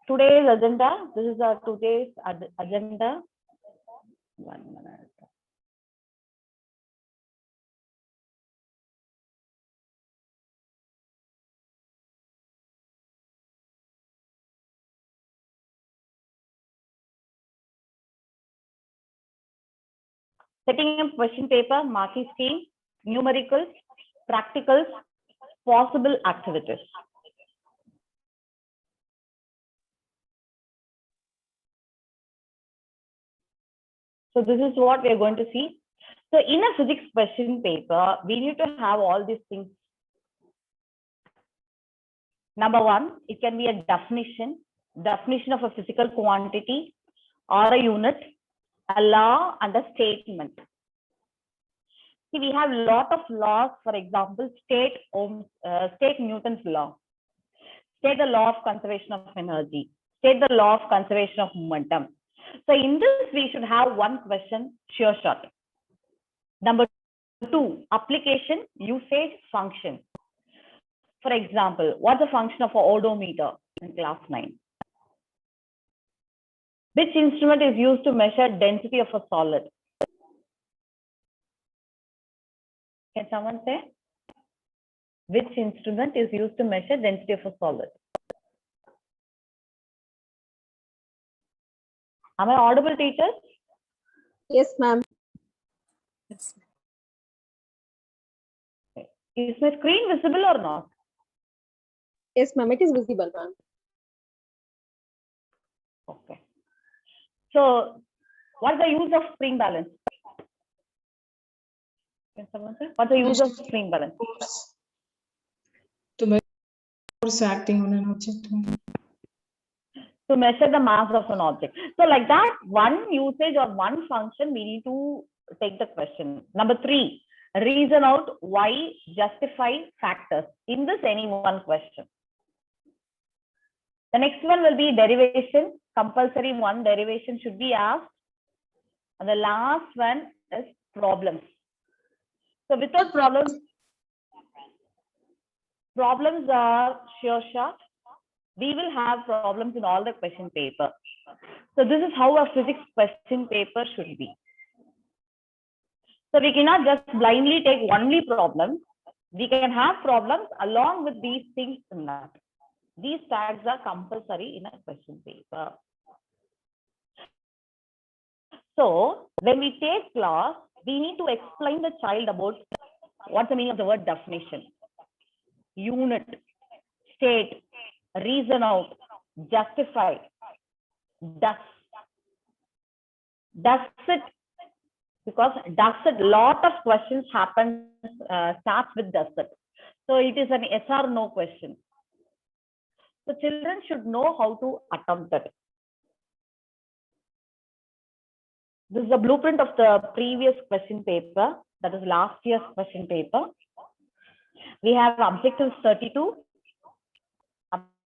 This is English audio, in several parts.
today's agenda. This is our today's agenda. 1 minute. Setting up question paper, marking scheme, numericals, practicals, possible activities. So this is what we are going to see. So in a physics question paper, we need to have all these things. Number one, it can be a definition of a physical quantity or a unit, a law and a statement. See, we have a lot of laws. For example, state Newton's law, state the law of conservation of energy, state the law of conservation of momentum. So in this, we should have one question, sure shot. Number two, application, usage, function. For example, what's the function of an odometer in class 9? Which instrument is used to measure density of a solid? Can someone say? Which instrument is used to measure density of a solid? Am I audible, teachers? Yes, ma'am. Yes. Is my screen visible or not? Yes, ma'am. It is visible, ma'am. Okay. So, what's the use of spring balance? Can someone say? What's the use of spring balance? Force. To measure force acting on an object. To measure the mass of an object. So, like that, one usage or one function, we need to take the question. Number three, reason out why, justify factors. In this, any one question. The next one will be derivation. Compulsory one derivation should be asked. And the last one is problems. So without problems are sure shot. We will have problems in all the question paper. So this is how a physics question paper should be. So we cannot just blindly take only problems. We can have problems along with these things in that. These tags are compulsory in a question paper. So when we take class, we need to explain the child about what's the meaning of the word definition, unit, state, reason out, justify, does it, because does it, lot of questions happen, starts with does it. So it is an yes or no question. So children should know how to attempt it. This is a blueprint of the previous question paper, that is last year's question paper. We have objectives 32.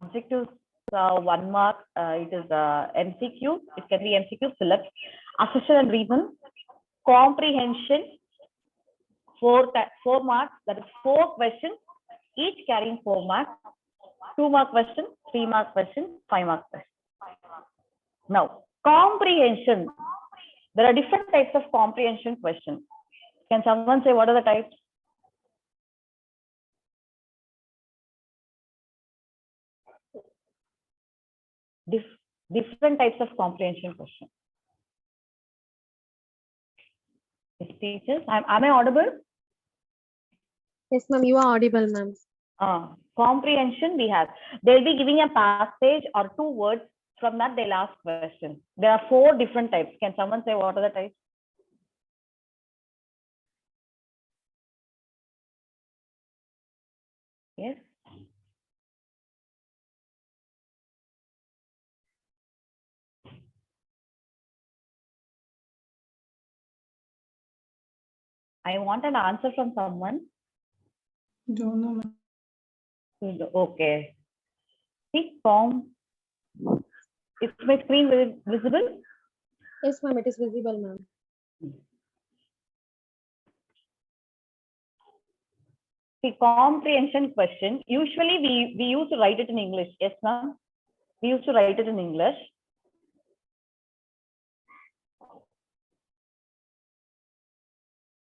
Objectives 1 mark, it is MCQ, it can be MCQ, Phillips, assertion and reason, comprehension, 4 marks, that is 4 questions, each carrying 4 marks, 2 mark question, 3 mark question, 5 mark question. Now, comprehension. There are different types of comprehension questions. Can someone say what are the types? Different types of comprehension questions. Yes, teachers, am I audible? Yes, ma'am. You are audible, ma'am. Comprehension we have. They'll be giving a passage or 2 words. From that, they'll ask questions. There are 4 different types. Can someone say what are the types? Yes. I want an answer from someone. Don't know, ma'am. Okay. See, is my screen visible? Yes, ma'am. It is visible, ma'am. The comprehension question, usually we used to write it in English. Yes, ma'am? We used to write it in English.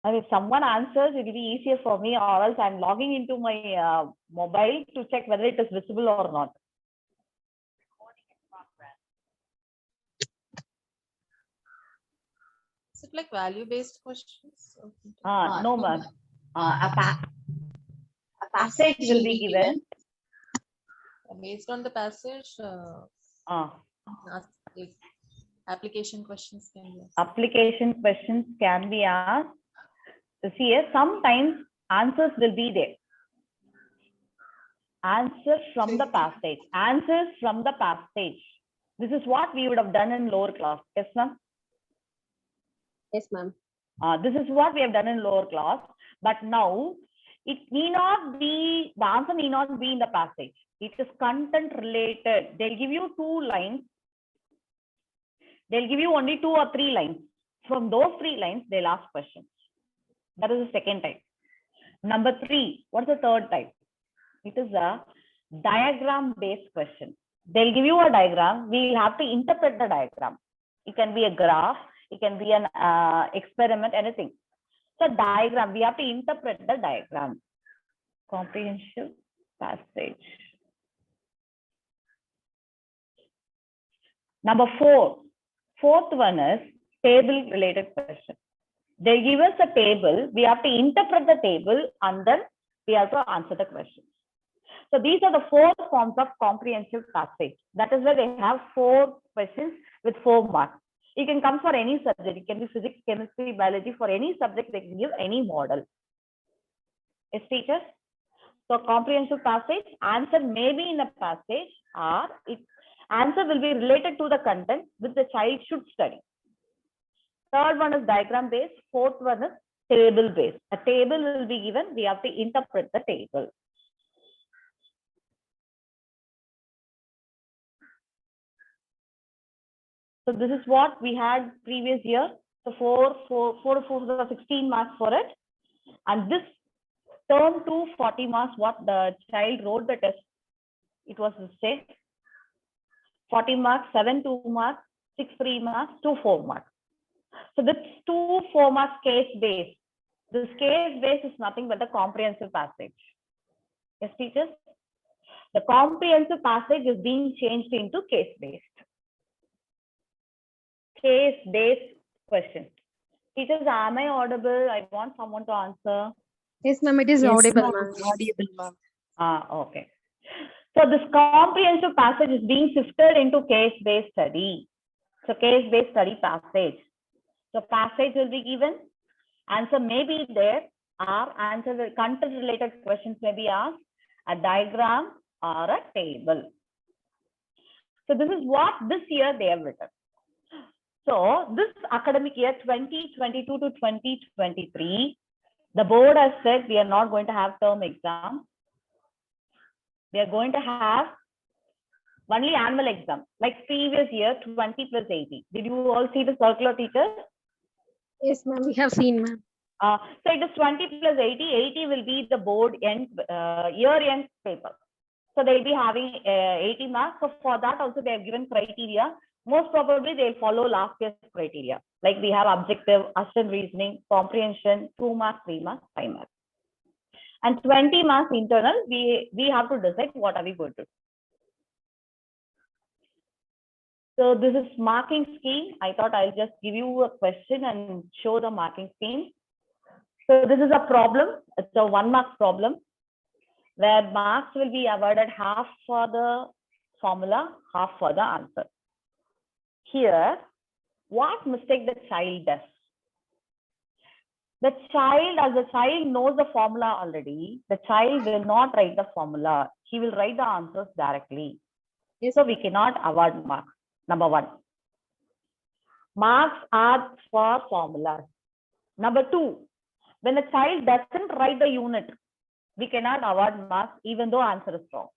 And if someone answers, it will be easier for me, or else I'm logging into my mobile to check whether it is visible or not. Is it like value-based questions? No, ma'am. A passage will be given. Based on the passage, if application questions can be asked. Application questions can be asked. So see here, sometimes answers will be there. Answers from the passage. Answers from the passage. This is what we would have done in lower class. Yes, ma'am? Yes, ma'am. This is what we have done in lower class. But now, it need not be, the answer need not be in the passage. It is content related. They'll give you 2 lines. They'll give you only 2 or 3 lines. From those 3 lines, they'll ask questions. That is the second type. Number 3, what's the third type? It is a diagram-based question. They'll give you a diagram. We'll have to interpret the diagram. It can be a graph. It can be an experiment, anything. So diagram, we have to interpret the diagram. Comprehensive passage. Number 4. Fourth one is table related question. They give us a table. We have to interpret the table and then we have to answer the question. So these are the 4 forms of comprehensive passage. That is where they have 4 questions with 4 marks. It can come for any subject. It can be physics, chemistry, biology. For any subject, they can give any model. Yes, teachers? So comprehensive passage, answer may be in a passage, or answer will be related to the content which the child should study. Third one is diagram based. Fourth one is table based. A table will be given. We have to interpret the table. So this is what we had previous year. So 4 16 marks for it. And this term 2 40 marks, what the child wrote the test. It was the same. 40 marks, 7 2 marks, 6 3 marks, 2 4 marks. So this 2 4 marks case based. This case based is nothing but the comprehensive passage. Yes, teachers? The comprehensive passage is being changed into case based. Case based question. Teachers, am I audible? I want someone to answer. Yes, ma'am. It is audible, ma'am. Okay. So this comprehensive passage is being shifted into case-based study. So case-based study passage. So passage will be given. Answer may be there. Or answer the content-related questions may be asked. A diagram or a table. So this is what this year they have written. So this academic year 2022 to 2023, the board has said we are not going to have term exams. We are going to have only annual exam, like previous year 20 plus 80. Did you all see the circular, teachers? Yes, ma'am. We have seen, ma'am. So it is 20 plus 80. 80 will be the board end year end paper. So they'll be having 80 marks. So for that also they have given criteria. Most probably they'll follow last year's criteria. Like we have objective, assessment reasoning, comprehension, 2 marks, 3 marks, 5 marks. And 20 marks internal, we have to decide what are we going to do. So this is marking scheme. I thought I'll just give you a question and show the marking scheme. So this is a problem. It's a 1 mark problem where marks will be awarded half for the formula, half for the answer. Here, what mistake the child does? The child, as the child knows the formula already, the child will not write the formula. He will write the answers directly. So we cannot award marks. Number 1. Marks are for formulas. Number 2, when the child doesn't write the unit, we cannot award marks even though answer is wrong.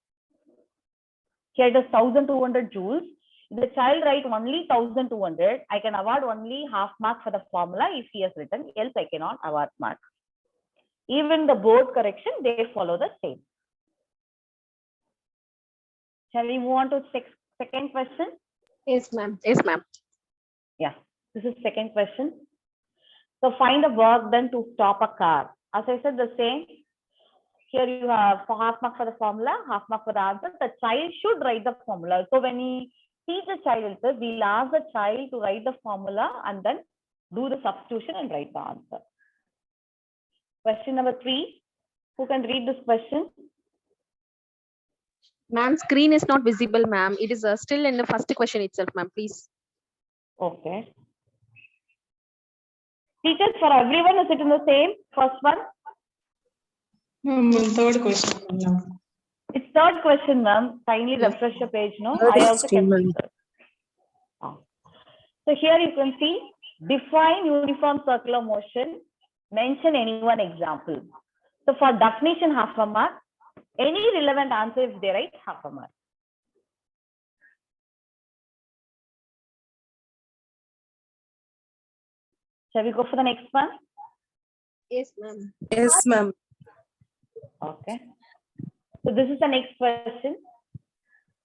Here it is 1200 joules. If the child writes only 1200, I can award only half mark for the formula if he has written, else I cannot award marks. Even the board correction, they follow the same. Shall we move on to Second question. Yes, ma'am. Yes, ma'am. Yeah, this is second question. So find a work done to stop a car. As I said, the same. Here you have for half mark for the formula, half mark for the answer. The child should write the formula. So when we teach the child, we'll ask the child to write the formula and then do the substitution and write the answer. Question number 3. Who can read this question? Ma'am, screen is not visible, ma'am. It is still in the first question itself, ma'am. Please. Okay. Teachers, for everyone, is it in the same? First one? Third question. Now. It's third question, ma'am. Kindly Yes. refresh the page, no? Third I is also can Srimal. see that. So here you can see, define uniform circular motion, mention any one example. So for definition, half a mark. Any relevant answer, if they write, half a mark. Shall we go for the next one? Yes, ma'am. Yes, ma'am. Okay. So this is the next question.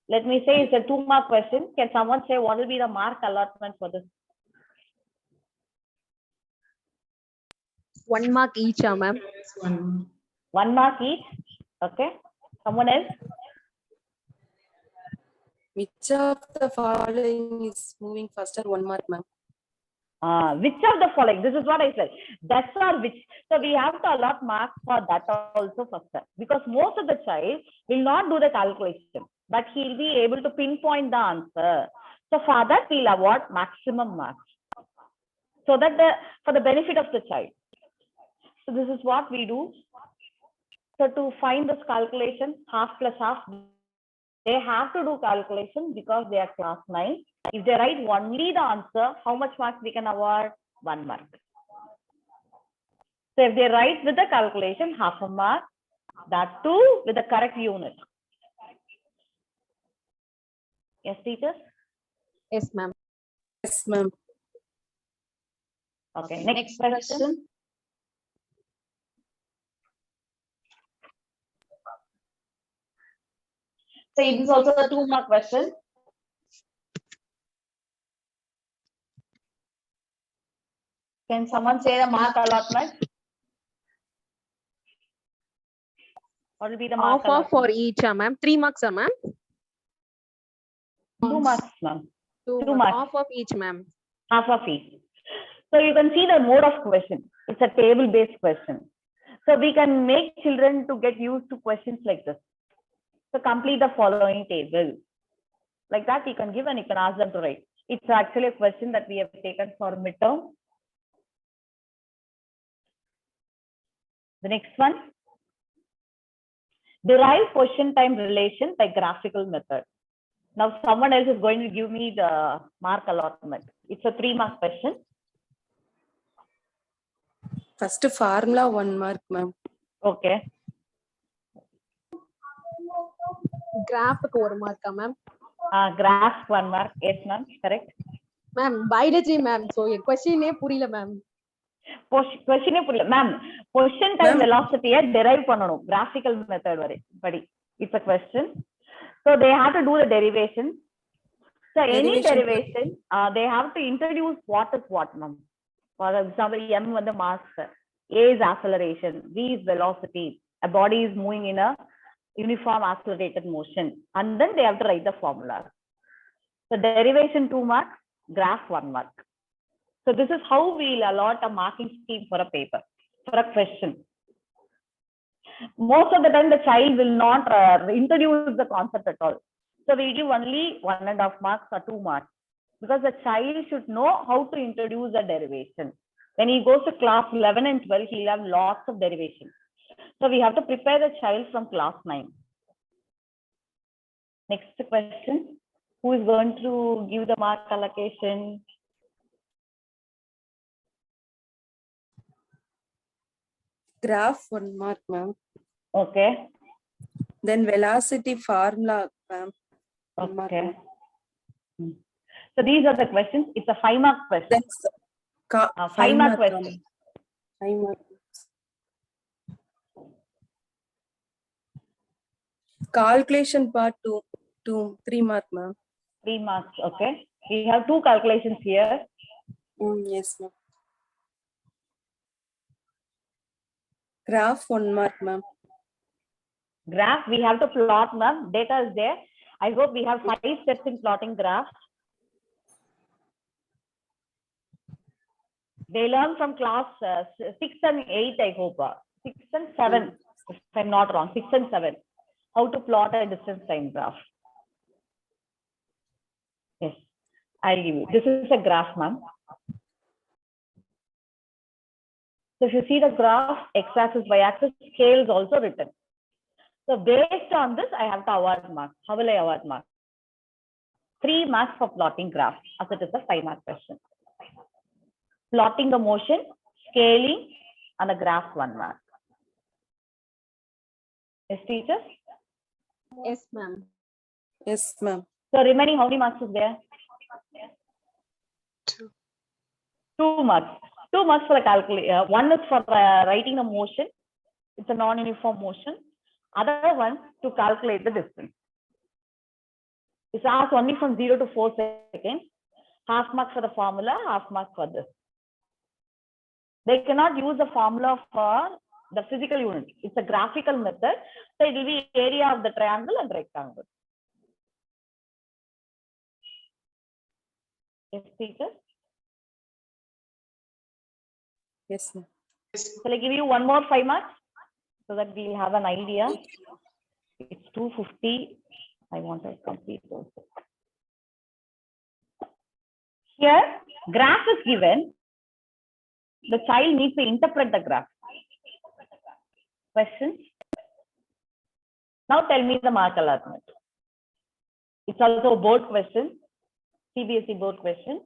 Let me say it's a 2-mark question. Can someone say what will be the mark allotment for this? 1 mark each, ma'am. Yes, 1. 1 mark each. Okay. Someone else? Which of the following is moving faster? 1 mark, ma'am. Which of the following? This is what I said. That's or which. So we have to allot marks for that also first, because most of the child will not do the calculation, but he'll be able to pinpoint the answer. So for that, we'll award maximum marks, so that for the benefit of the child. So this is what we do. So to find this calculation, half plus half, they have to do calculation because they are class 9. If they write only the answer, how much marks we can award? 1 mark. So if they write with the calculation, half a mark, that too with the correct unit. Yes, teachers? Yes, ma'am. Yes, ma'am. Okay, next question. So it is also a 2-mark question. Can someone say the mark allotment? What will be the mark Half for allotment? each, ma'am. 3 marks, ma'am. 2 marks, ma'am. 2 2 marks. marks. Half of each, ma'am. Half of each. So you can see the mode of question. It's a table-based question. So we can make children to get used to questions like this. So complete the following table. Like that, you can give and you can ask them to write. It's actually a question that we have taken for midterm. The next one. Derive question time relation by graphical method. Now someone else is going to give me the mark allotment. It's a 3-mark question. First formula 1 mark, ma'am. Okay. Graph 1 mark, ma'am. Graph 1 mark. Yes, ma'am. Correct. Ma'am, biology, ma'am. So your question purila, ma'am. Question ma'am. Question time velocity derive pananum. Graphical method vare. It's a question. So they have to do the derivation. So any derivation, they have to introduce what is what, ma'am. For example, M was the mass, A is acceleration, V is velocity. A body is moving in a uniform accelerated motion, and then they have to write the formula. So derivation 2 marks, graph 1 mark. So this is how we'll allot a marking scheme for a paper, for a question. Most of the time, the child will not introduce the concept at all. So we give only 1.5 marks or 2 marks, because the child should know how to introduce the derivation. When he goes to class 11 and 12, he'll have lots of derivation. So we have to prepare the child from class 9. Next question. Who is going to give the mark allocation? Graph 1 mark, ma'am. Okay. Then velocity formula, ma'am. Okay. So these are the questions. It's a 5-mark question. Then 5-mark question. 5 mark. Calculation part 2, 3 mark, ma'am. 3 marks. Okay. We have 2 calculations here. Yes, ma'am. Graph 1 mark, ma'am. Graph, we have to plot, ma'am. Data is there. I hope we have 5 steps in plotting graph. They learn from class 6 and 8, I hope. 6 and 7, if I'm not wrong, 6 and 7. How to plot a distance line graph. Yes, I'll give you. This is a graph, ma'am. So if you see the graph, x-axis, y-axis, scale is also written. So based on this, I have to award marks. How will I award marks? 3 marks for plotting graph, as it is a 5-mark question. Plotting the motion, scaling, and the graph 1 mark. Yes, teachers? Yes, ma'am. Yes, ma'am. So remaining, how many marks is there? 2 marks. 2 marks for the calculation. 1 is for writing the motion. It's a non-uniform motion. Other one to calculate the distance. It's asked only from 0 to 4 seconds. Half mark for the formula, half mark for this. They cannot use the formula for the physical unit. It's a graphical method. So it will be area of the triangle and rectangle. Yes, teacher? Yes, ma'am. Shall I give you 1 more 5 marks so that we'll have an idea? It's 250. I want to complete those. Here, graph is given. The child needs to interpret the graph. Questions? Now tell me the mark allotment. It's also a board question, CBSE board question.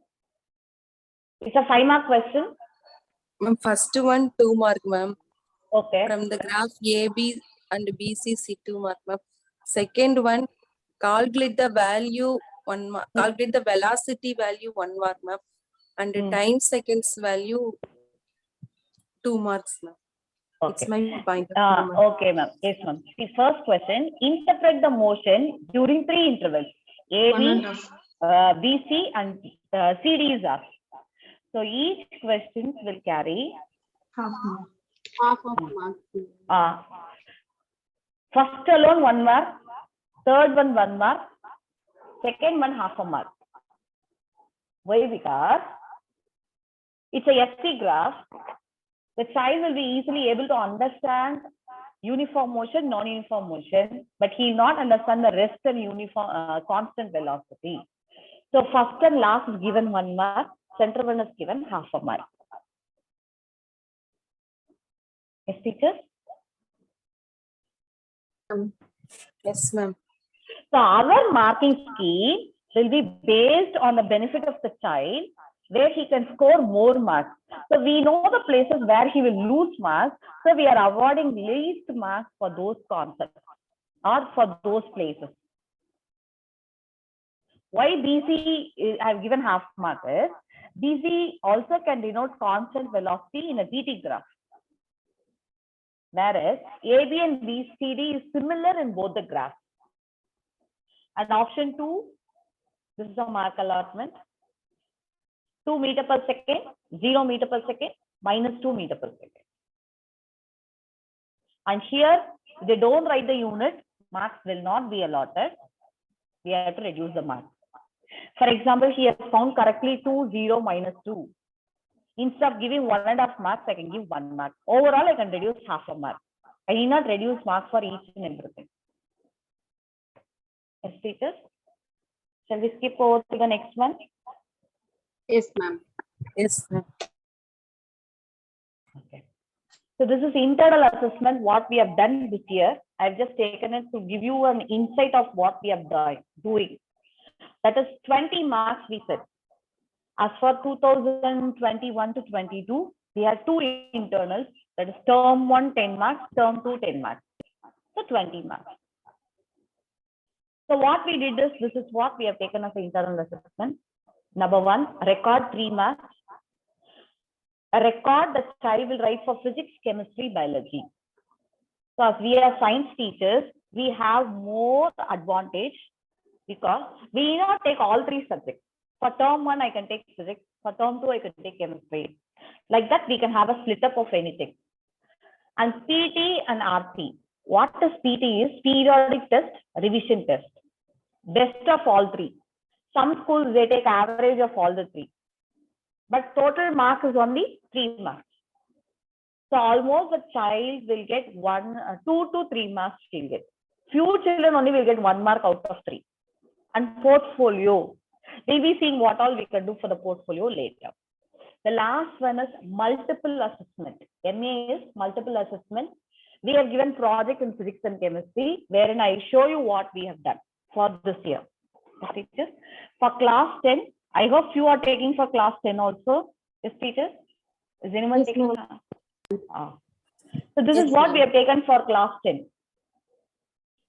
It's a 5-mark question. Ma'am, first one 2 mark, ma'am. Okay. From the graph AB and BCC 2 mark, ma'am. Second one, calculate the value 1 mark. Calculate the velocity value 1 mark, ma'am. And the time seconds value 2 marks, ma'am. Okay. It's my point of view, ma'am. Okay, ma'am. Yes, ma'am. The first question, interpret the motion during 3 intervals. AB, 1.5. BC, and CD is asked. So each question will carry Half mark. Half of mark. first alone 1 mark, third one 1 mark, second one half a mark. Why? Because it's a FC graph. The child will be easily able to understand uniform motion, non-uniform motion, but he will not understand the rest and uniform constant velocity. So first and last is given 1 mark, center one is given half a mark. Yes, teachers? Yes, ma'am. So our marking scheme will be based on the benefit of the child, where he can score more marks. So we know the places where he will lose marks. So we are awarding least marks for those concepts or for those places. Why BC I have given half mark is, BC also can denote constant velocity in a GT graph. Whereas AB and BCD is similar in both the graphs. And option 2, this is a mark allotment. 2 meter per second, 0 meter per second, minus 2 meter per second. And here, if they don't write the unit, marks will not be allotted. We have to reduce the marks. For example, he has found correctly 2, 0, minus 2. Instead of giving 1.5 marks, I can give 1 mark. Overall, I can reduce half a mark. I need not reduce marks for each and everything. Yes, teachers? Shall we skip over to the next one? Yes, ma'am. Yes, ma'am. Okay. So this is internal assessment, what we have done this year. I've just taken it to give you an insight of what we have doing. That is 20 marks we said. As for 2021 to 22, we had 2 internals. That is term 1, 10 marks, term 2, 10 marks. So 20 marks. So what we did is, this is what we have taken as an internal assessment. Number 1, record 3 marks. A record the child will write for physics, chemistry, biology. So as we are science teachers, we have more advantage because we need not take all three subjects. For term 1, I can take physics. For term 2, I can take chemistry. Like that, we can have a split up of anything. And PT and RT. What is PT is periodic test, revision test. Best of all three. Some schools, they take average of all the three. But total mark is only 3 marks. So almost the child will get 2 to 3 marks she'll get. Few children only will get 1 mark out of 3. And portfolio. We'll be seeing what all we can do for the portfolio later. The last one is multiple assessment. MA is multiple assessment. We have given project in physics and chemistry, wherein I show you what we have done for this year. Teachers, for class 10, I hope you are taking for class 10 also. Yes, teachers? Is anyone Yes, taking? ma'am. So this Yes, is what we ma'am. have taken for class 10.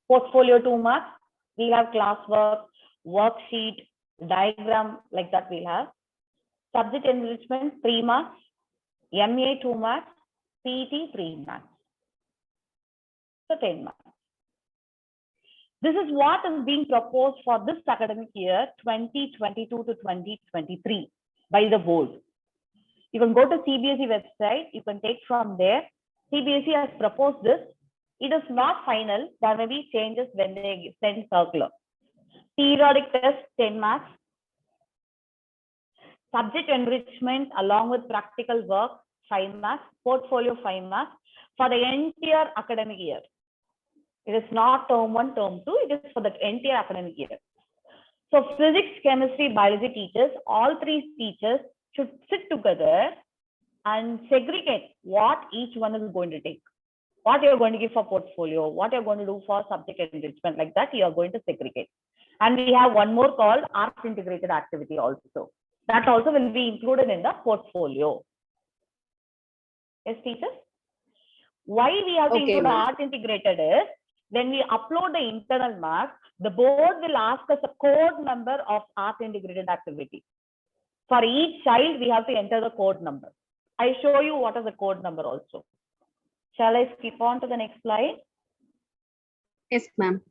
Portfolio 2 marks. We have classwork, worksheet, diagram, like that we'll have. Subject enrichment 3 marks. MA 2 marks. PT 3 marks. So 10 marks. This is what is being proposed for this academic year 2022 to 2023 by the board. You can go to CBSE website, you can take from there. CBSE has proposed this. It is not final. There may be changes when they send circular. Periodic test 10 marks. Subject enrichment along with practical work 5 marks. Portfolio 5 marks for the entire academic year. It is not term 1, term 2. It is for the entire academic year. So physics, chemistry, biology teachers, all three teachers should sit together and segregate what each one is going to take. What you're going to give for portfolio, what you're going to do for subject enrichment, like that, you are going to segregate. And we have one more called art integrated activity also. That also will be included in the portfolio. Yes, teachers? Why we have to Okay, include ma'am. art integrated is, when we upload the internal marks, the board will ask us a code number of art integrated activity. For each child, we have to enter the code number. I show you what is the code number also. Shall I skip on to the next slide? Yes, ma'am.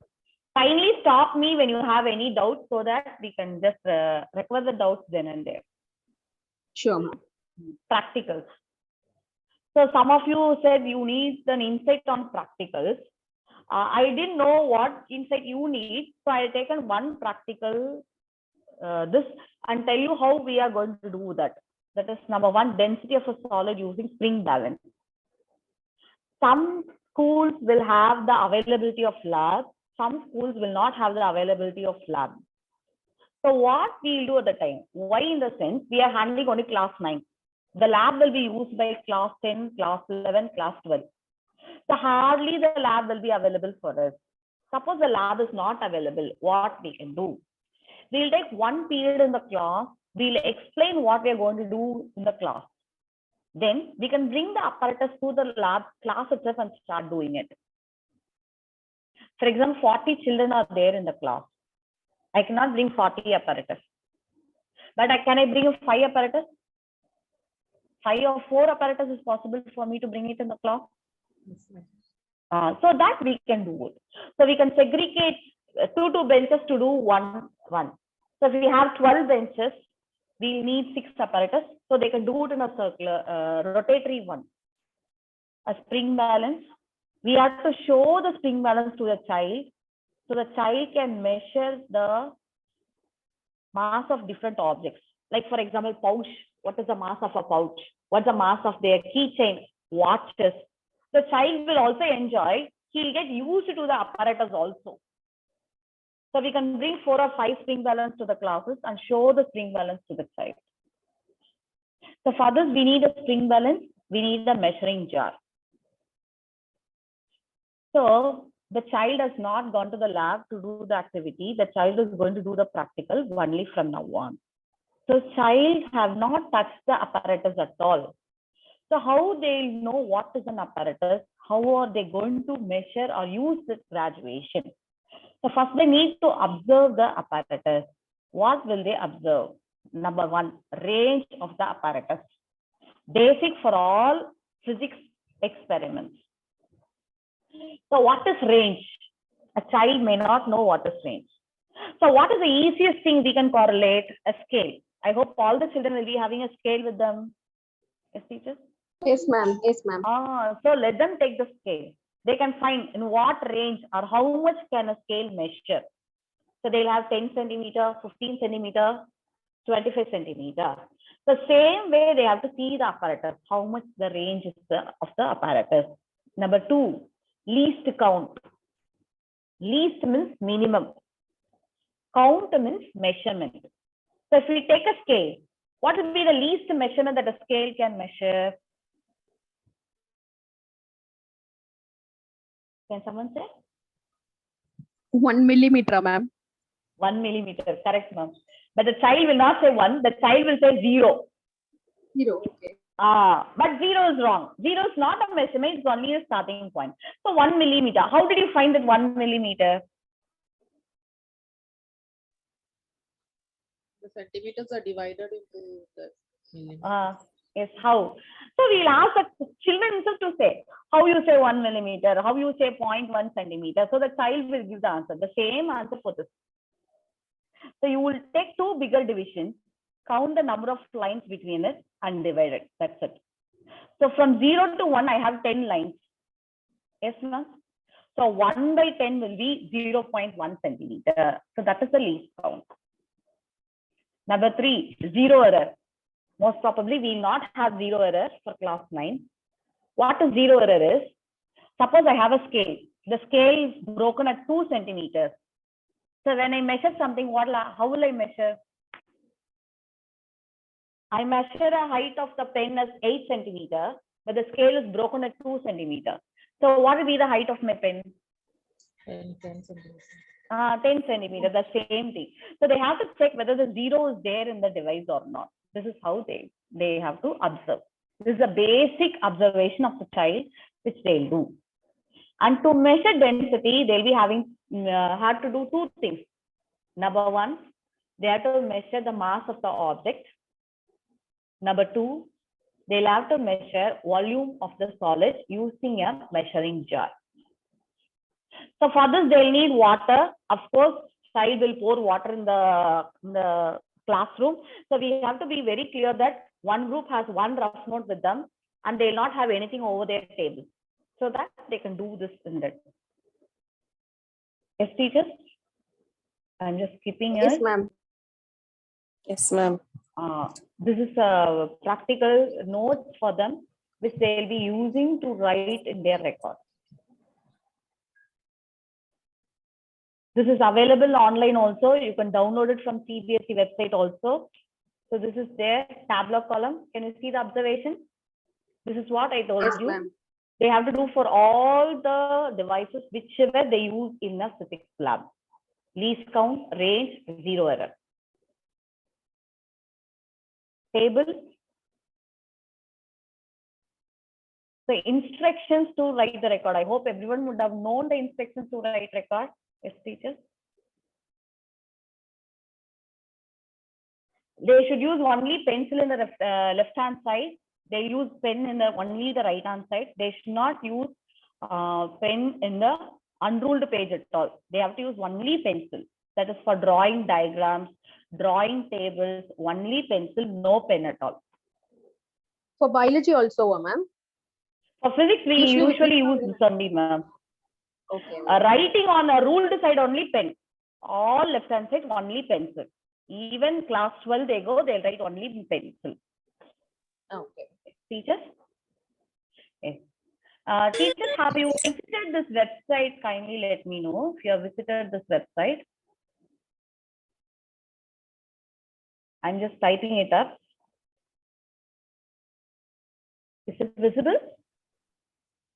Kindly stop me when you have any doubts so that we can just recover the doubts then and there. Sure, ma'am. Practicals. So some of you said you need an insight on practicals. I didn't know what insight you need, so I have taken one practical this and tell you how we are going to do that. That is number 1, density of a solid using spring balance. Some schools will have the availability of lab. Some schools will not have the availability of lab. So what we will do at the time? Why in the sense we are handling only class 9. The lab will be used by class 10, class 11, class 12. So hardly the lab will be available for us. Suppose the lab is not available, what we can do? We'll take one period in the class. We'll explain what we are going to do in the class. Then we can bring the apparatus to the lab class itself and start doing it. For example, 40 children are there in the class. I cannot bring 40 apparatus. But can I bring 5 apparatus? 5 or 4 apparatus is possible for me to bring it in the class. So that we can do it. So we can segregate 2 benches to do one. So if we have 12 benches, we need 6 apparatus. So they can do it in a circular, rotatory one. A spring balance. We have to show the spring balance to the child. So the child can measure the mass of different objects. Like for example, pouch. What is the mass of a pouch? What's the mass of their keychain, watches? The child will also enjoy. He'll get used to the apparatus also. So we can bring 4 or 5 spring balance to the classes and show the spring balance to the child. So for this, we need a spring balance. We need a measuring jar. So the child has not gone to the lab to do the activity. The child is going to do the practical only from now on. So child have not touched the apparatus at all. So how they know what is an apparatus? How are they going to measure or use this graduation? So first they need to observe the apparatus. What will they observe? Number 1, range of the apparatus. Basic for all physics experiments. So what is range? A child may not know what is range. So what is the easiest thing we can correlate? A scale. I hope all the children will be having a scale with them. Yes, teachers? Yes, ma'am. Yes, ma'am. So let them take the scale. They can find in what range or how much can a scale measure. So they'll have 10 centimeter, 15 centimeter, 25 centimeter. The same way they have to see the apparatus, how much the range is of the apparatus. Number 2, least count. Least means minimum. Count means measurement. So if we take a scale, what will be the least measurement that a scale can measure? Can someone say? 1 millimeter, ma'am. 1 millimeter, correct, ma'am. But the child will not say 1, the child will say 0. 0. Okay. But 0 is wrong. 0 is not a measurement, it's only a starting point. So 1 millimeter. How did you find that 1 millimeter? The centimeters are divided into the millimeters. Yes, how? So we'll ask the children to say, how you say 1 millimeter, how you say 0.1 centimeter. So the child will give the answer, the same answer for this. So you will take 2 bigger divisions, count the number of lines between it and divide it. That's it. So from 0 to 1, I have 10 lines. Yes, ma'am? So 1 by 10 will be 0.1 centimeter. So that is the least count. Number 3, 0 error. Most probably we will not have 0 error for class 9. What is 0 error is, suppose I have a scale. The scale is broken at 2 centimeters. So when I measure something, how will I measure? I measure a height of the pen as 8 centimeter, but the scale is broken at 2 centimeter. So what will be the height of my pen? 10 centimeters. 10 centimeter, the same thing. So they have to check whether the 0 is there in the device or not. This is how they have to observe. This is a basic observation of the child, which they'll do. And to measure density, they'll be had to do 2 things. Number 1, they have to measure the mass of the object. Number 2, they'll have to measure volume of the solid using a measuring jar. So for this, they'll need water. Of course, child will pour water in the classroom. So we have to be very clear that one group has one rough note with them and they'll not have anything over their table, so that they can do this in that. Yes, teachers? I'm just skipping Yes, it. ma'am. Yes, ma'am. This is a practical notes for them, which they'll be using to write in their record. This is available online also. You can download it from CBSE website also. So this is their tabular column. Can you see the observation? This is what I told Yes, you. ma'am. They have to do for all the devices, whichever they use in a physics lab. Least count, range, 0 error. Table. So instructions to write the record. I hope everyone would have known the instructions to write record. Yes, teachers. They should use only pencil in the left hand side. They use pen in only the right hand side. They should not use pen in the unruled page at all. They have to use only pencil. That is for drawing diagrams, drawing tables, only pencil, no pen at all. For biology also, ma'am. For physics, we usually use this only, ma'am. Okay. Writing on a ruled side only pen. All left hand side only pencil. Even class 12 they go, they'll write only in pencil. Okay. Teachers? Yes. Teachers, have you visited this website? Kindly let me know if you have visited this website. I'm just typing it up. Is it visible?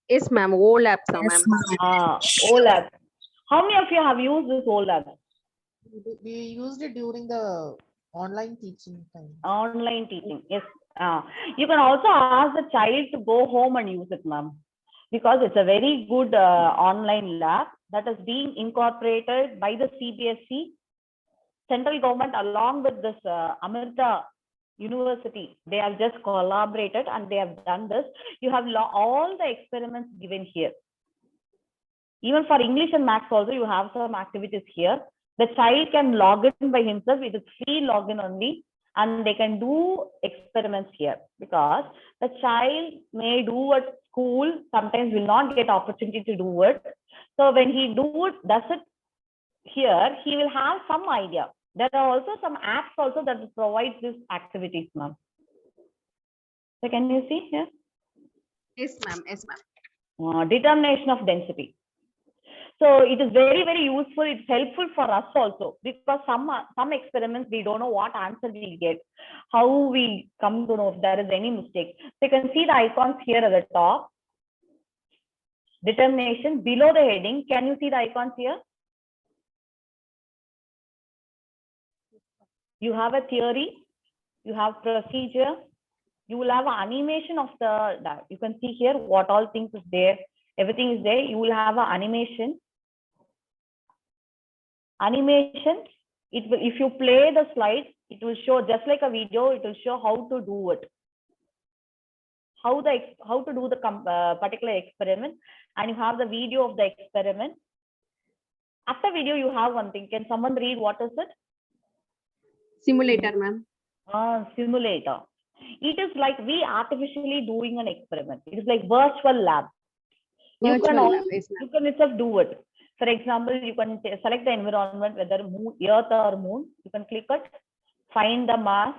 Yes, ma'am. OLAP, ma'am. OLAB. How many of you have used this OLAB? We used it during the online teaching time. Online teaching, yes. You can also ask the child to go home and use it, ma'am, because it's a very good online lab that is being incorporated by the CBSE, central government, along with this Amrita University. They have just collaborated and they have done this. You have all the experiments given here. Even for English and Maths also, you have some activities here. The child can log in by himself. It is free login only, and they can do experiments here, because the child may do at school, sometimes will not get opportunity to do it. So when he does it here, he will have some idea. There are also some apps also that provide these activities, ma'am. So can you see here? Yes, ma'am. Yes, ma'am. Determination of density. So it is very, very useful. It's helpful for us also, because some experiments we don't know what answer we get, how we come to know if there is any mistake. So you can see the icons here at the top. Determination below the heading. Can you see the icons here? You have a theory, you have procedure, you will have an animation of that. You can see here what all things is there. Everything is there. You will have an animation. Animation, it will, if you play the slide, it will show just like a video. It will show how to do it, how to do the particular experiment, and you have the video of the experiment. After video, you have one thing. Can someone read what is it? Simulator, ma'am. Simulator. It is like we artificially doing an experiment. It is like virtual lab. You can Virtual lab, yes, ma'am. you can itself do it. For example, you can select the environment, whether moon, Earth or moon. You can click it, find the mass.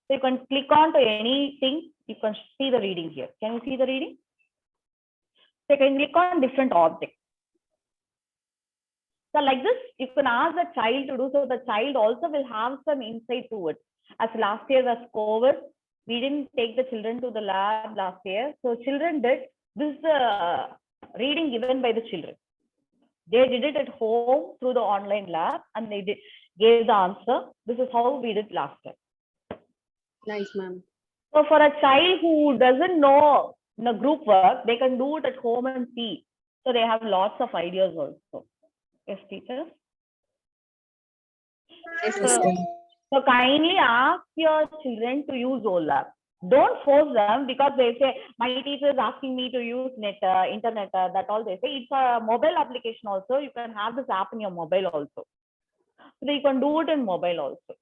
So you can click on to anything. You can see the reading here. Can you see the reading? So you can click on different objects. So like this, you can ask the child to do, so the child also will have some insight to it. As last year was COVID, we didn't take the children to the lab last year. So children did this reading given by the children. They did it at home through the online lab, and they gave the answer. This is how we did last time. Nice, ma'am. So for a child who doesn't know the group work, they can do it at home and see. So they have lots of ideas also. Yes, teacher. Yes, Yes, ma'am. ma'am. So kindly ask your children to use OLAP. Don't force them, because they say, my teacher is asking me to use internet, that all they say. It's a mobile application also. You can have this app in your mobile also. So you can do it in mobile also.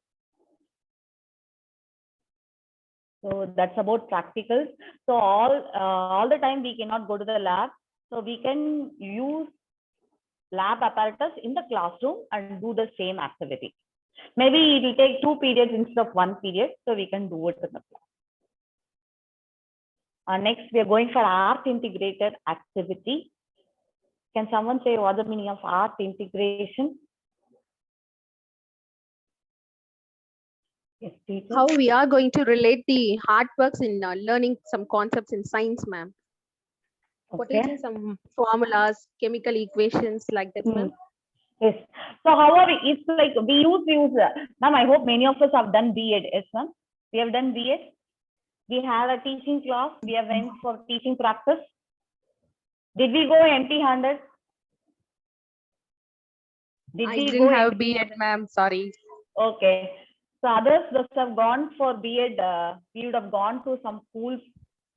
So that's about practicals. So all the time we cannot go to the lab. So we can use lab apparatus in the classroom and do the same activity. Maybe it will take 2 periods instead of 1 period. So we can do it in the class. Next, we are going for art integrated activity. Can someone say what the meaning of art integration? Yes, teacher. How we are going to relate the hard works in learning some concepts in science, ma'am. Okay. Putting some formulas, chemical equations like that, ma'am. Yes. So how are we? It's like we use ma'am, I hope many of us have done B.Ed. Yes, ma'am. We have done B.Ed. We have a teaching class. We have went for teaching practice. Did we go empty-handed? I didn't have B.Ed, ma'am. Sorry. Okay. So others must have gone for B.Ed. We would have gone to some schools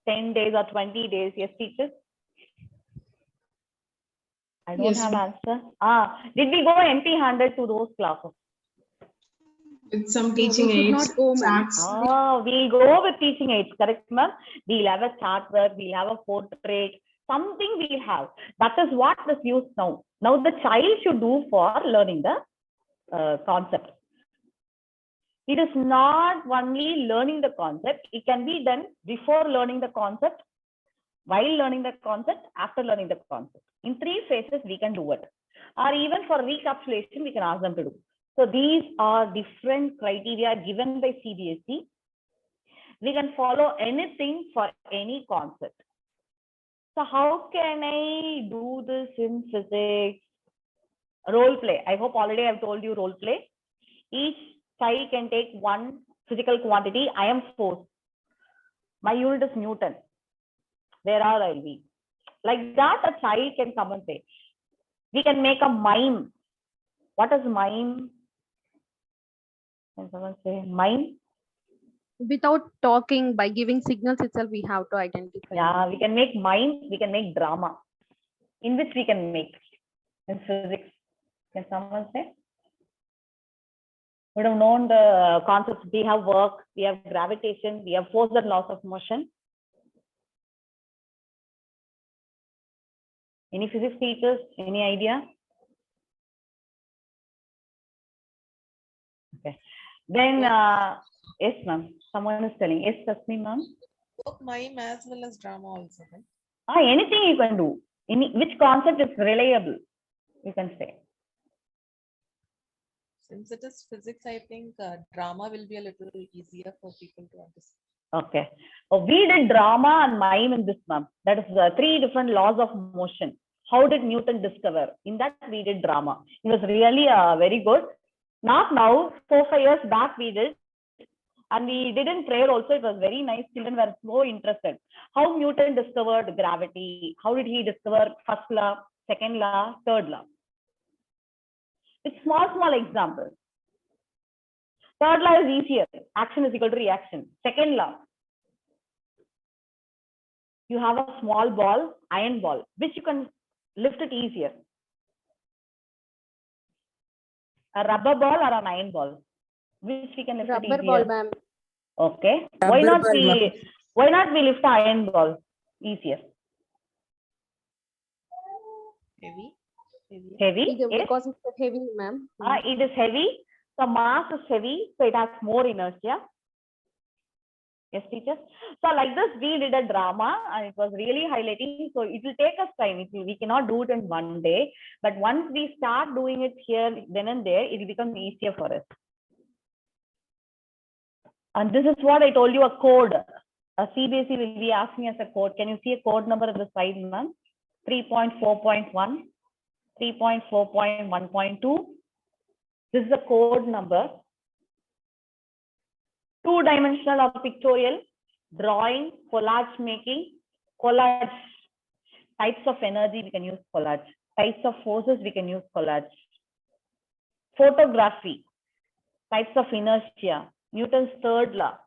10 days or 20 days. Yes, teachers? I don't Yes, have ma'am. answer. Did we go empty-handed to those classes? With some No, teaching we could aids, not go, ma'am. charts. We'll go with teaching aids, correct, ma'am? We'll have a chart work, we'll have a portrait, something we'll have. That is what is used now. Now the child should do for learning the concept. It is not only learning the concept, it can be done before learning the concept, while learning the concept, after learning the concept. In 3 phases, we can do it. Or even for recapitulation, we can ask them to do. So these are different criteria given by CBSE. We can follow anything for any concept. So how can I do this in physics? Role play. I hope already I've told you role play. Each child can take one physical quantity. I am force. My unit is Newton. Where are I be? Like that, a child can come and say. We can make a mime. What is mime? Can someone say mime? Without talking, by giving signals itself, we have to identify. Yeah, we can make mime. We can make drama. In which we can make in physics. Can someone say? would have known the concepts. We have work, we have gravitation, we have force and laws of motion. Any physics teachers? Any idea? Okay. Then, yes, ma'am. Someone is telling. Yes, Tasmi, ma'am. Both mime as well as drama also, right? Anything you can do. Which concept is reliable? You can say. Since it is physics, I think drama will be a little easier for people to understand. Okay. We did drama and mime in this, ma'am. That is 3 different laws of motion. How did Newton discover? In that we did drama. It was really very good. Not now, 4-5 years back we did. And we did in prayer also. It was very nice. Children were so interested. How Newton discovered gravity? How did he discover first law, second law, third law? It's small examples. Third law is easier. Action is equal to reaction. Second law. You have a small ball, iron ball, which you can lift it easier. A rubber ball or an iron ball, which we can lift it Rubber easier. ball, ma'am. Okay. Rubber ball, ma'am. Why not we lift the iron ball easier? Heavy. Heavy. Yes. Because it's heavy, ma'am. It is heavy. The mass is heavy, so it has more inertia. Yes, teachers. So like this, we did a drama, and it was really highlighting. So it will take us time. We cannot do it in one day. But once we start doing it here, then and there, it will become easier for us. And this is what I told you, a code. A CBSE will be asking us a code. Can you see a code number on the side, ma'am? 3.4.1, 3.4.1.2. This is the code number. 2-dimensional or pictorial, drawing, collage making, collage. Types of energy, we can use collage. Types of forces, we can use collage. Photography, types of inertia, Newton's third law.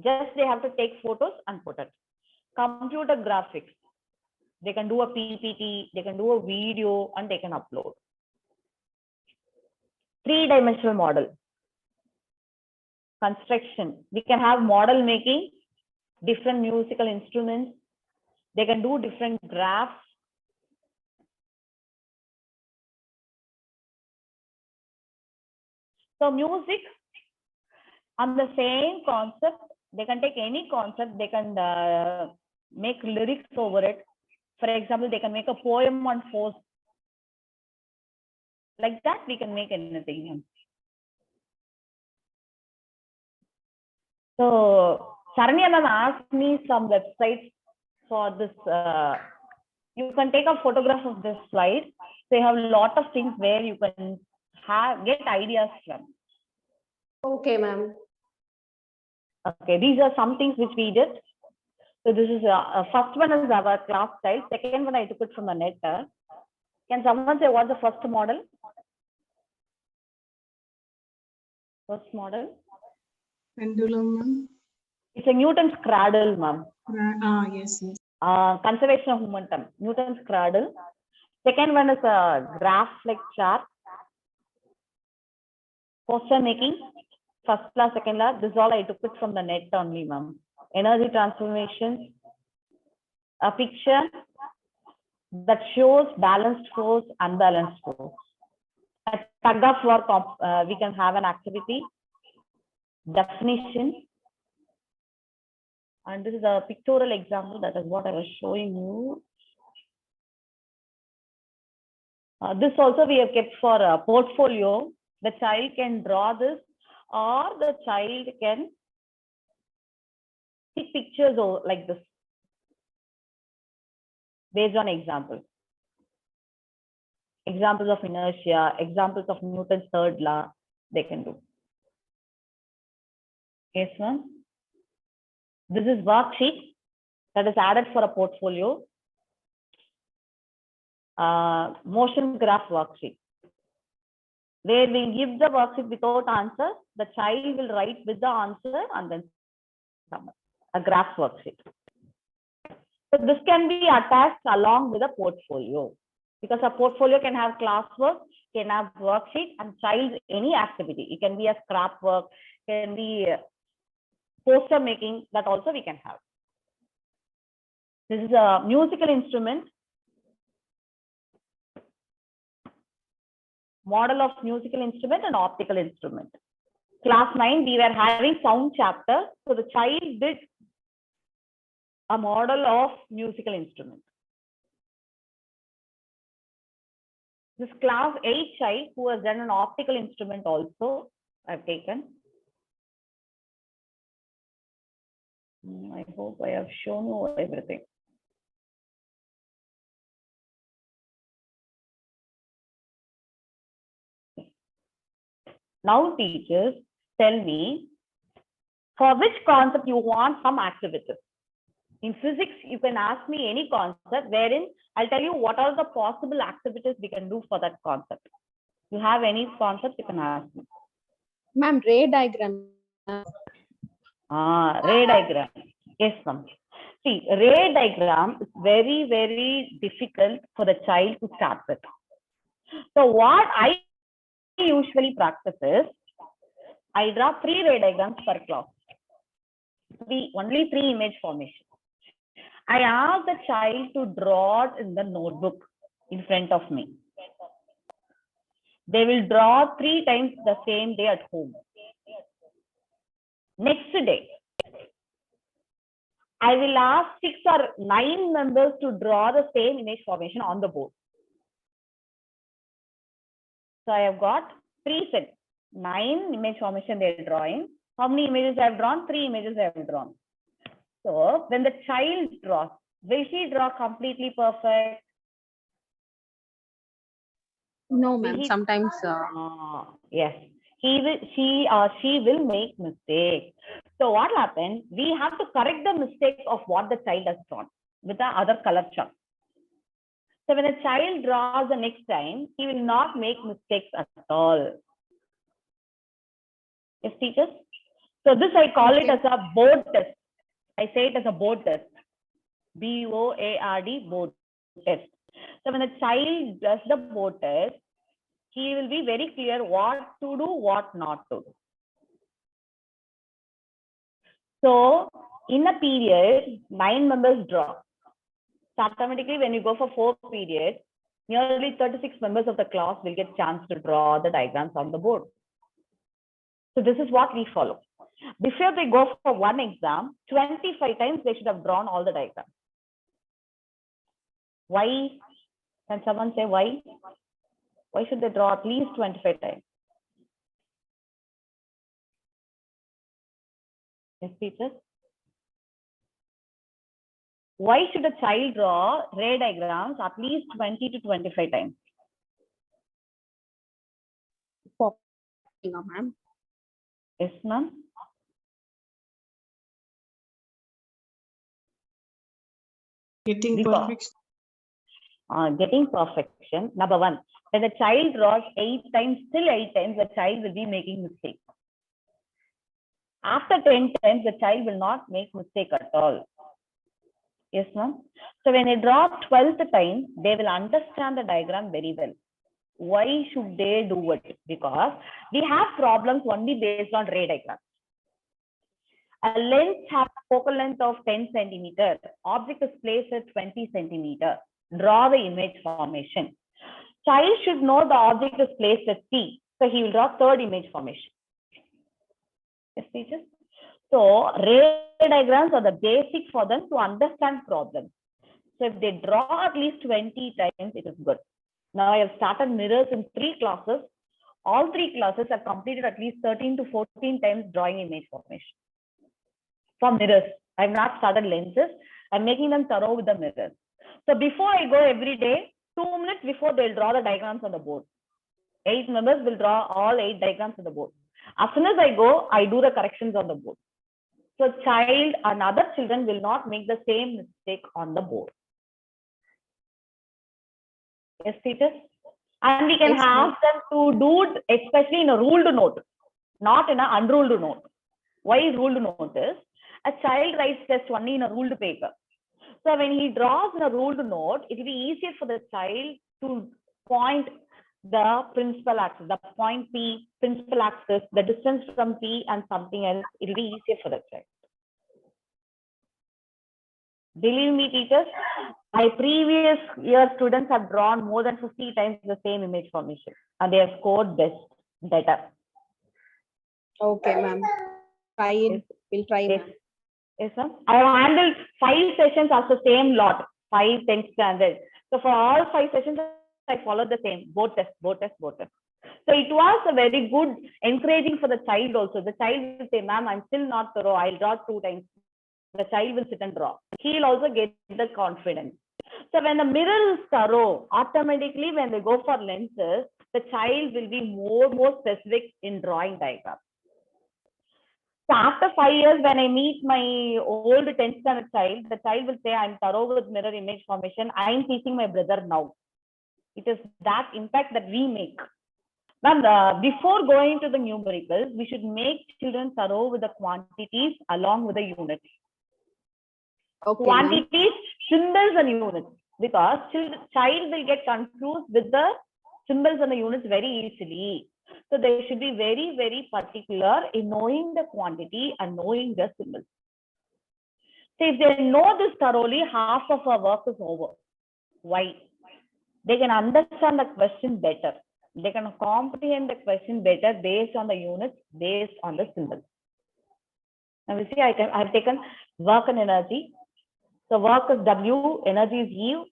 Just they have to take photos and put it. Computer graphics, they can do a PPT, they can do a video, and they can upload. 3-dimensional model. Construction, we can have model making, different musical instruments. They can do different graphs. So music, on the same concept, they can take any concept, they can make lyrics over it. For example, they can make a poem on force. Like that, we can make anything. So Saranya ma'am asked me some websites for this. You can take a photograph of this slide. So you have a lot of things where you can get ideas from. Okay, ma'am. Okay, these are some things which we did. So this is first one is our class style. Second one I took it from the net. Can someone say what's the first model? First model. Pendulum, ma'am. It's a Newton's cradle, ma'am. Yes. Conservation of momentum. Newton's cradle. Second one is a graph like chart. Poster making. First law, second law. This all I took it from the net only, ma'am. Energy transformations. A picture that shows balanced force, unbalanced force. A tug of war, we can have an activity. Definition. And this is a pictorial example. That is what I was showing you. This also we have kept for a portfolio. The child can draw this, or the child can take pictures like this based on examples. Examples of inertia, examples of Newton's third law, they can do. Yes, ma'am. This is worksheet that is added for a portfolio. Motion graph worksheet, where we give the worksheet without answer. The child will write with the answer and then a graph worksheet. So this can be attached along with a portfolio. Because a portfolio can have classwork, can have worksheet, and child's any activity. It can be a scrap work, can be poster making, that also we can have. This is a musical instrument. Model of musical instrument and optical instrument. Class 9, we were having sound chapter. So the child did a model of musical instrument. This class 8 child who has done an optical instrument also, I've taken. I hope I have shown you everything. Now teachers, tell me, for which concept you want some activities. In physics, you can ask me any concept wherein I'll tell you what are the possible activities we can do for that concept. You have any concept, you can ask me. Ma'am, ray diagram. Ray diagram. Yes, ma'am. See, ray diagram is very, very difficult for the child to start with. So what I usually practice is, I draw 3 ray diagrams per class. Only 3 image formation. I ask the child to draw it in the notebook in front of me. They will draw 3 times the same day at home. Next day, I will ask 6 or 9 members to draw the same image formation on the board. So I have got 3 sets, 9 image formation they are drawing. How many images I have drawn? 3 images I have drawn. So when the child draws, will he draw completely perfect? No, Will ma'am. he- Sometimes Yes, she or she will make mistakes. So what happens? We have to correct the mistake of what the child has drawn with the other color chalk. So when a child draws the next time, he will not make mistakes at all. Yes, teachers? So this I call it as a board test. I say it as a board test. BOARD, board test. So when a child does the board test, he will be very clear what to do, what not to do. So in a period, 9 members draw. So automatically, when you go for 4 periods, nearly 36 members of the class will get chance to draw the diagrams on the board. So this is what we follow. Before they go for one exam, 25 times they should have drawn all the diagrams. Why? Can someone say why? Why should they draw at least 25 times? Yes, teachers? Why should a child draw ray diagrams at least 20 to 25 times? ma'am. Yes, ma'am. Getting Because- perfect. Getting perfection. Number 1, when the child draws 8 times, still 8 times, the child will be making mistakes. After 10 times, the child will not make mistake at all. Yes, ma'am. So when they draw 12th time, they will understand the diagram very well. Why should they do it? Because we have problems only based on ray diagram. A lens has a focal length of 10 centimeter. Object is placed at 20 centimeter. Draw the image formation. Child should know the object is placed at T. So he will draw 3rd image formation. Yes, teachers? So ray diagrams are the basic for them to understand problems. So if they draw at least 20 times, it is good. Now I have started mirrors in 3 classes. All 3 classes have completed at least 13 to 14 times drawing image formation. For mirrors, I have not started lenses. I'm making them thorough with the mirrors. So before I go every day, 2 minutes before they'll draw the diagrams on the board. 8 members will draw all 8 diagrams on the board. As soon as I go, I do the corrections on the board. So child and other children will not make the same mistake on the board. Yes, teachers? And we can Yes, have them to do it, especially in a ruled note, not in an unruled note. Why is ruled note is, a child writes test only in a ruled paper. So when he draws in a ruled note, it will be easier for the child to point the principal axis, the point P, principal axis, the distance from P and something else, it'll be easier for the child. Believe me, teachers, my previous year students have drawn more than 50 times the same image formation and they have scored better. Okay, ma'am. Try it. Yes. We'll try, Yes. ma'am. Yes, ma'am. I have handled 5 sessions of the same lot, 5, 10 standards. So for all 5 sessions, I followed the same, both test. So it was a very good encouraging for the child also. The child will say, ma'am, I'm still not thorough. I'll draw 2 times. The child will sit and draw. He'll also get the confidence. So when the mirror is thorough, automatically when they go for lenses, the child will be more specific in drawing diagrams. So after 5 years, when I meet my old 10th standard child, the child will say, I'm thorough with mirror image formation. I'm teaching my brother now. It is that impact that we make. Now, before going to the numericals, we should make children thorough with the quantities along with the units. Okay, ma'am. Quantities, symbols and units, because child will get confused with the symbols and the units very easily. So they should be very particular in knowing the quantity and knowing the symbols. So if they know this thoroughly, half of our work is over. Why? They can understand the question better. They can comprehend the question better based on the units, based on the symbols. Now we see I have taken work and energy. So work is W, energy is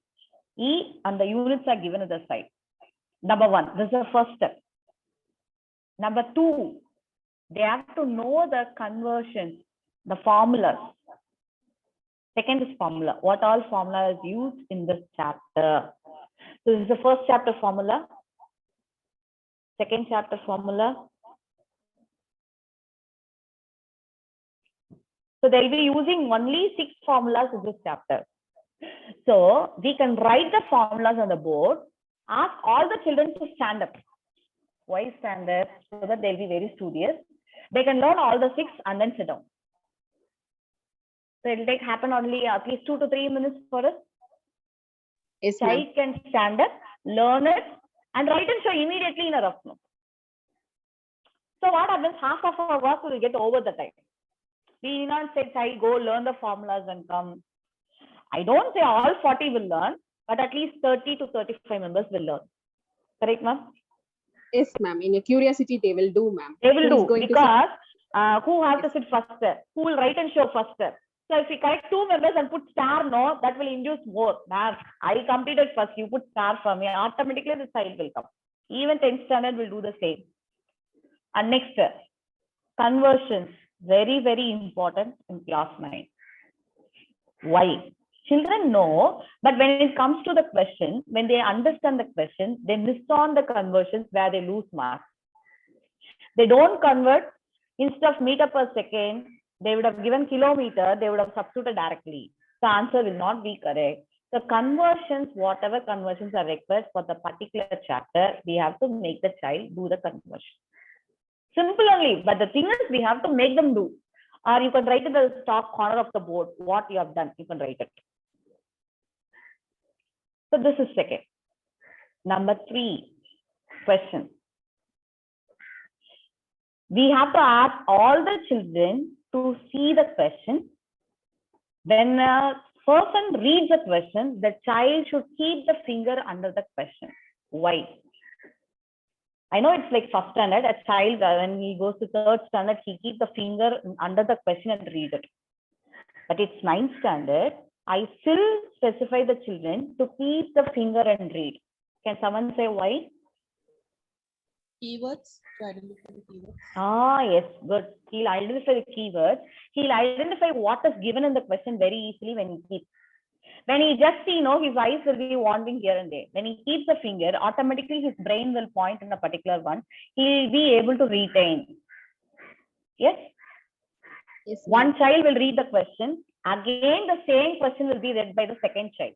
E, and the units are given at the side. Number 1, this is the first step. Number 2, they have to know the conversions, the formulas. Second is formula. What all formula is used in this chapter? So this is the first chapter formula. Second chapter formula. So they'll be using only 6 formulas in this chapter. So we can write the formulas on the board, ask all the children to stand up. Why stand up? So that they'll be very studious. They can learn all the 6 and then sit down. So it'll happen only at least 2 to 3 minutes for us. Yes, ma'am. Child can stand up, learn it, and write and show immediately in a rough note. So what happens? Half of our work will get over the time. We need not say, child, go learn the formulas and come. I don't say all 40 will learn, but at least 30 to 35 members will learn. Correct, ma'am? Yes, ma'am. In your curiosity, they will do, ma'am. They will Who is do, going to sit? because who have to sit first? Who will write and show first? So if we correct 2 members and put star, no, that will induce more. Ma'am, I completed first, you put star for me, automatically the child will come. Even 10th standard will do the same. And next, conversions, very important in class 9. Why? Children know, but when it comes to the question, when they understand the question, they miss on the conversions where they lose marks. They don't convert. Instead of meter per second, they would have given kilometer, they would have substituted directly. The answer will not be correct. The conversions, whatever conversions are required for the particular chapter, we have to make the child do the conversion. Simple only, but the thing is we have to make them do. Or you can write in the top corner of the board what you have done. You can write it. So this is second. Number 3, question. We have to ask all the children to see the question. When a person reads the question, the child should keep the finger under the question. Why? I know it's like first standard, a child, when he goes to 3rd standard, he keeps the finger under the question and read it. But it's 9th standard, I still specify the children to keep the finger and read. Can someone say why? Keywords, to identify the keywords. Ah, yes, good. He'll identify the keywords. He'll identify what is given in the question very easily when he keeps. When he just see, his eyes will be wandering here and there. When he keeps the finger, automatically his brain will point in a particular one. He'll be able to retain. Yes? Yes, One ma'am. child will read the question. Again, the same question will be read by the second child.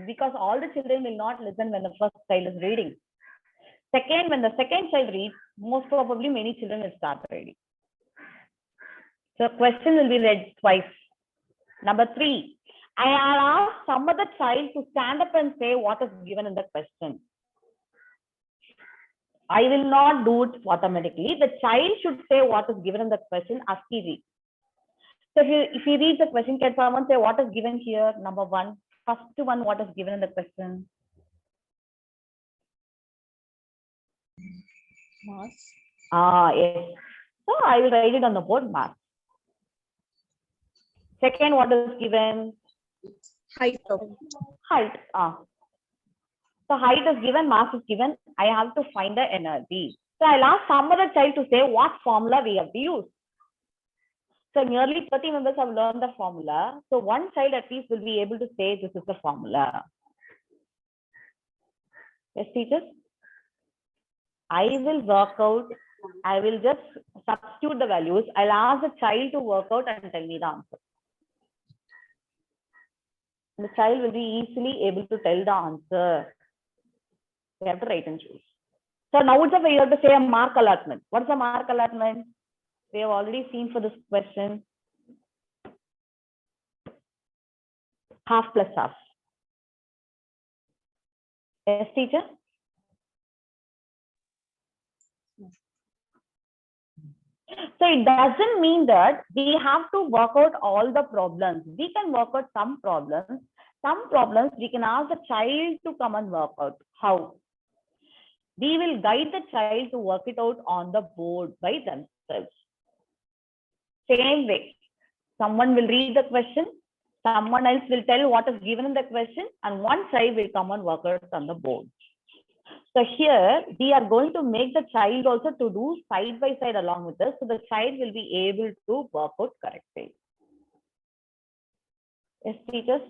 Because all the children will not listen when the first child is reading. Second, when the second child reads, most probably many children will start reading. So question will be read twice. Number 3, I ask some other child to stand up and say what is given in the question. I will not do it automatically. The child should say what is given in the question as he reads. So if he reads the question, can someone say what is given here? Number one, first one, what is given in the question? Mass. Yes. So I will write it on the board, mass. Second, what is given? Height of. Height. So height is given, mass is given. I have to find the energy. So I'll ask some other child to say what formula we have to use. So nearly 30 members have learned the formula. So one child at least will be able to say this is the formula. Yes, teachers? I will work out. I will just substitute the values. I'll ask the child to work out and tell me the answer. The child will be easily able to tell the answer. They have to write and choose. So now it's you have to say a mark allotment. What's a mark allotment? We have already seen for this question. Half plus half. Yes, teacher? So it doesn't mean that we have to work out all the problems. We can work out some problems. Some problems we can ask the child to come and work out. How? We will guide the child to work it out on the board by themselves. Same way, someone will read the question, someone else will tell what is given in the question, and one child will come and work it on the board. So here we are going to make the child also to do side by side along with us, so the child will be able to work out correctly. Yes, teachers?